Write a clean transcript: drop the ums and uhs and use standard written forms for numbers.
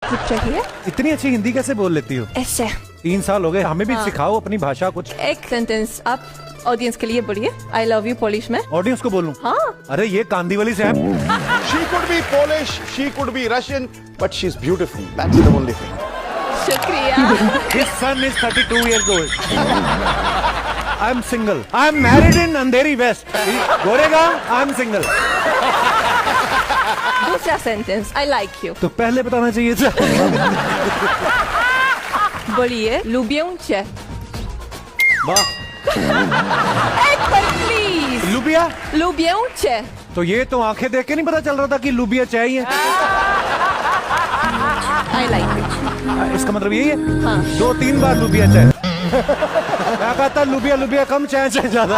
कुछ चाहिए? इतनी अच्छी हिंदी कैसे बोल लेती हो? ऐसे 3 साल हो गए, हमें भी हाँ। सिखाओ अपनी भाषा कुछ। एक सेंटेंस आप ऑडियंस के लिए बोलिए। आई लव यू पोलिश में। ऑडियंस को बोलूं? हाँ। अरे ये कांदीवली से है। She could be Polish, she could be Russian, but she's beautiful. That's the only thing. शुक्रिया। His son is 32 years old. I am single. I am married in Andheri West. Goregaon, I am single. दूसरा sentence I like you. तो पहले बताना चाहिए था। बोलिए लुबियंचे। वाह, एक बार प्लीज। लुबिया। लुबियंचे। तो ये तो आंखें देख के नहीं पता चल रहा था कि लुबिया चाहिए। I like you. इसका मतलब यही है? हाँ। 2-3 बार लुबिया चाय। मैं कहता लुबिया लुबिया कम, चाय से ज्यादा।